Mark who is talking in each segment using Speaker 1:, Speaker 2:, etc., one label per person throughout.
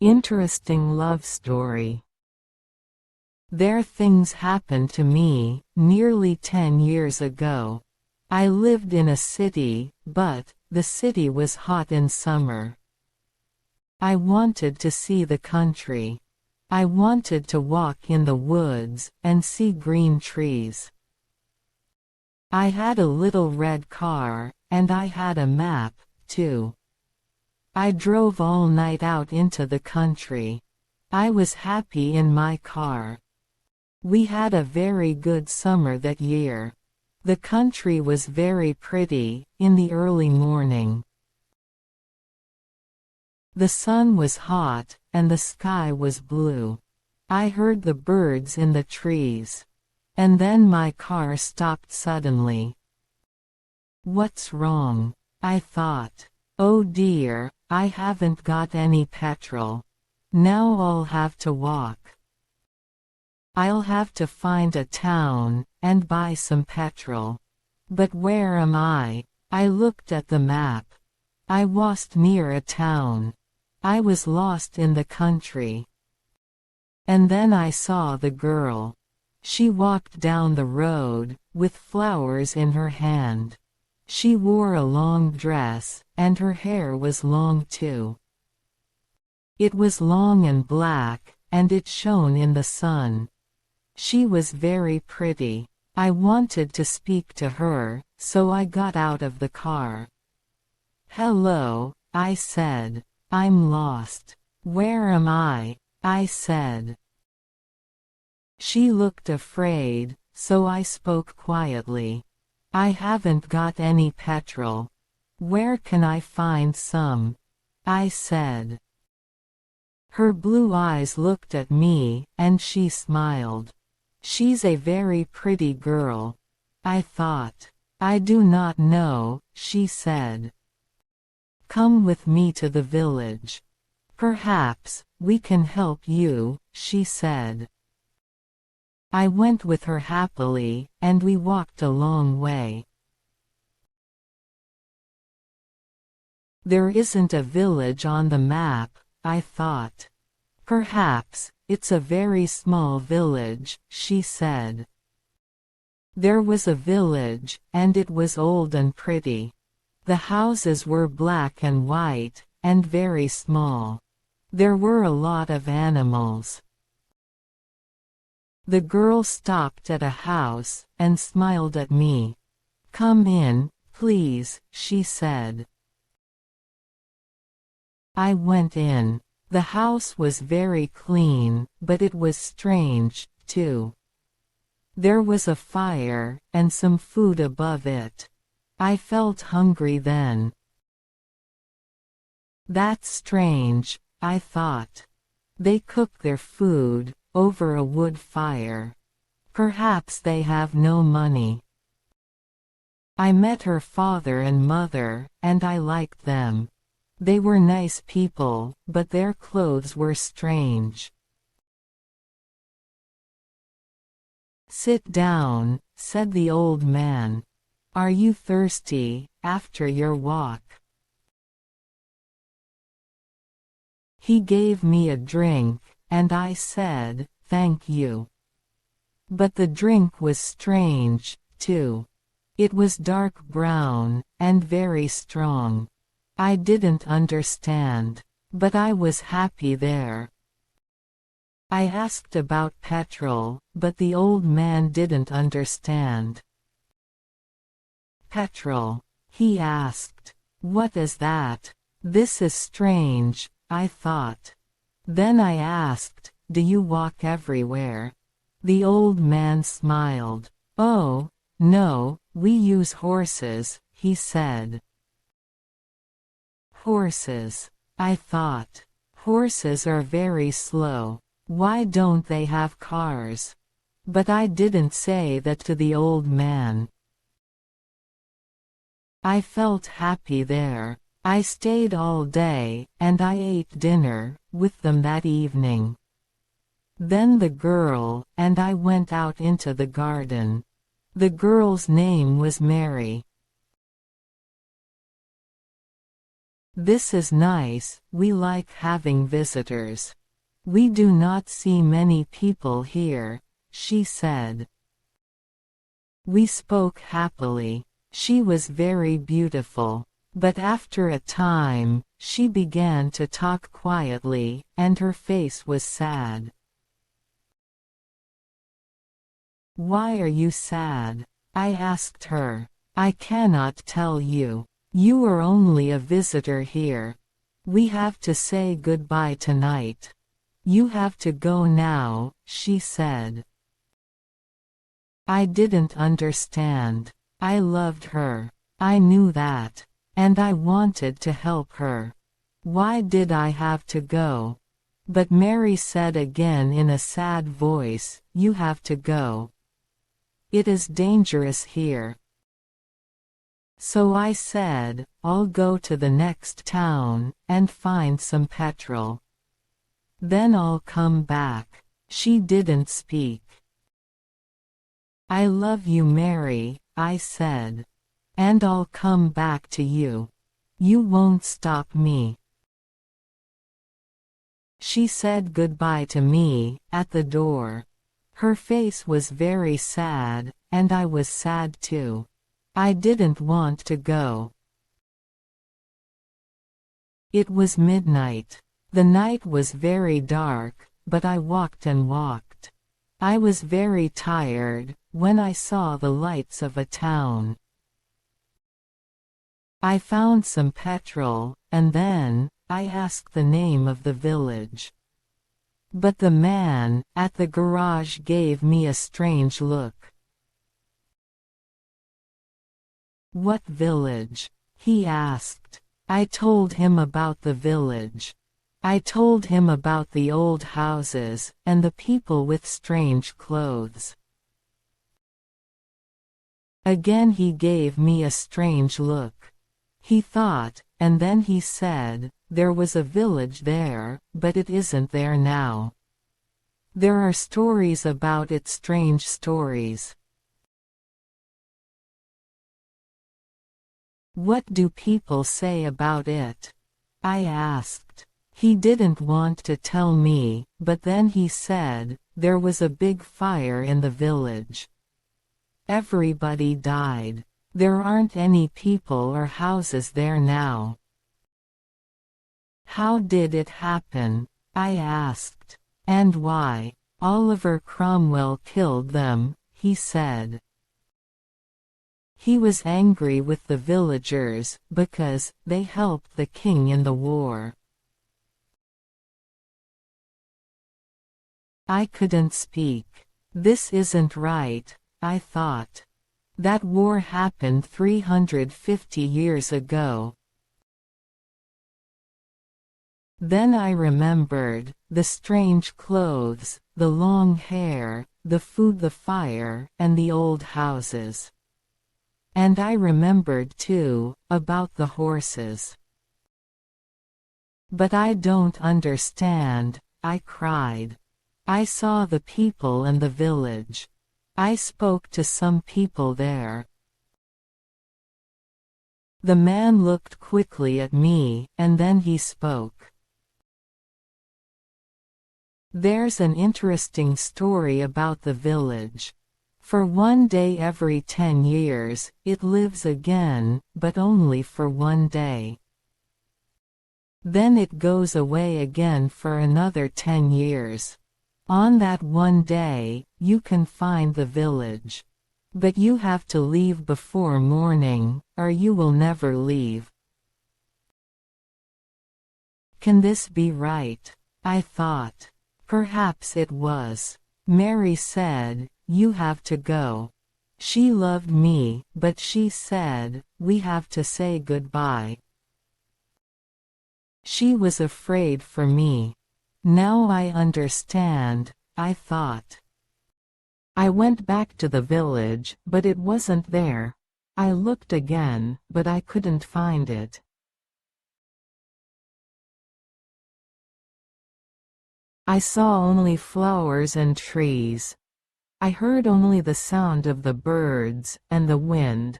Speaker 1: Interesting love story. There things happened to me, nearly 10 years ago. I lived in a city, but the city was hot in summer. I wanted to see the country. I wanted to walk in the woods, and see green trees. I had a little red car, and I had a map, too. I drove all night out into the country. I was happy in my car. We had a very good summer that year. The country was very pretty, in the early morning. The sun was hot, and the sky was blue. I heard the birds in the trees. And then my car stopped suddenly. What's wrong? I thought. Oh dear, I haven't got any petrol. Now I'll have to walk. I'll have to find a town, and buy some petrol. But where am I? I looked at the map. I wasn't near a town. I was lost in the country. And then I saw the girl. She walked down the road, with flowers in her hand. She wore a long dress, and her hair was long too. It was long and black, and it shone in the sun. She was very pretty. I wanted to speak to her, so I got out of the car. "Hello," I said. "I'm lost." "Where am I?" I said. She looked afraid, so I spoke quietly. "I haven't got any petrol. Where can I find some?" I said. Her blue eyes looked at me, and she smiled. She's a very pretty girl. I thought. "I do not know," she said. "Come with me to the village. Perhaps we can help you," she said. I went with her happily, and we walked a long way. There isn't a village on the map, I thought. Perhaps it's a very small village, she said. There was a village, and it was old and pretty. The houses were black and white, and very small. There were a lot of animals. The girl stopped at a house, and smiled at me. "Come in, please," she said. I went in. The house was very clean, but it was strange, too. There was a fire, and some food above it. I felt hungry then. That's strange, I thought. They cook their food over a wood fire. Perhaps they have no money. I met her father and mother, and I liked them. They were nice people, but their clothes were strange. "Sit down," said the old man. "Are you thirsty, after your walk?" He gave me a drink, and I said, "Thank you." But the drink was strange, too. It was dark brown, and very strong. I didn't understand. But I was happy there. I asked about petrol, but the old man didn't understand. "Petrol?" he asked. "What is that? This is strange," I thought. Then I asked, "Do you walk everywhere?" The old man smiled. "Oh, no, we use horses," he said. Horses. I thought. Horses are very slow. Why don't they have cars? But I didn't say that to the old man. I felt happy there. I stayed all day, and I ate dinner with them that evening. Then the girl and I went out into the garden. The girl's name was Mary. This is nice, we like having visitors. We do not see many people here, she said. We spoke happily. She was very beautiful. But after a time, she began to talk quietly, and her face was sad. Why are you sad? I asked her. I cannot tell you. You are only a visitor here. We have to say goodbye tonight. You have to go now, she said. I didn't understand. I loved her. I knew that. And I wanted to help her. Why did I have to go? But Mary said again in a sad voice, you have to go. It is dangerous here. So I said, I'll go to the next town, and find some petrol. Then I'll come back. She didn't speak. I love you, Mary, I said. And I'll come back to you. You won't stop me. She said goodbye to me, at the door. Her face was very sad, and I was sad too. I didn't want to go. It was midnight. The night was very dark, but I walked and walked. I was very tired, when I saw the lights of a town. I found some petrol, and then, I asked the name of the village. But the man, at the garage gave me a strange look. What village? He asked. I told him about the village. I told him about the old houses, and the people with strange clothes. Again he gave me a strange look. He thought, and then he said, there was a village there, but it isn't there now. There are stories about it, strange stories. What do people say about it? I asked. He didn't want to tell me, but then he said, there was a big fire in the village. Everybody died. There aren't any people or houses there now. How did it happen? I asked. And why? Oliver Cromwell killed them, he said. He was angry with the villagers, because they helped the king in the war. I couldn't speak. This isn't right, I thought. That war happened 350 years ago. Then I remembered, the strange clothes, the long hair, the food, the fire, and the old houses. And I remembered too, about the horses. But I don't understand, I cried. I saw the people and the village. I spoke to some people there. The man looked quickly at me, and then he spoke. There's an interesting story about the village. For one day every 10 years, it lives again, but only for one day. Then it goes away again for another 10 years. On that one day, you can find the village. But you have to leave before morning, or you will never leave. Can this be right? I thought. Perhaps it was. Mary said, you have to go. She loved me, but she said, we have to say goodbye. She was afraid for me. Now I understand, I thought. I went back to the village, but it wasn't there. I looked again, but I couldn't find it. I saw only flowers and trees. I heard only the sound of the birds, and the wind.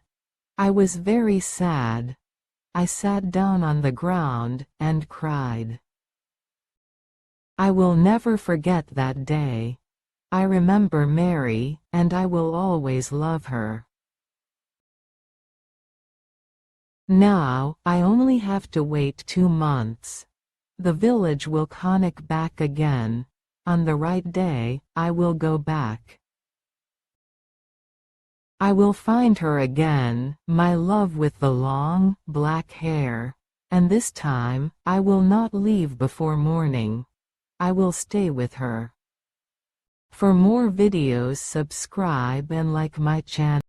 Speaker 1: I was very sad. I sat down on the ground and cried. I will never forget that day. I remember Mary, and I will always love her. Now, I only have to wait 2 months. The village will conic back again. On the right day, I will go back. I will find her again, my love with the long, black hair. And this time, I will not leave before morning. I will stay with her. For more videos, subscribe and like my channel.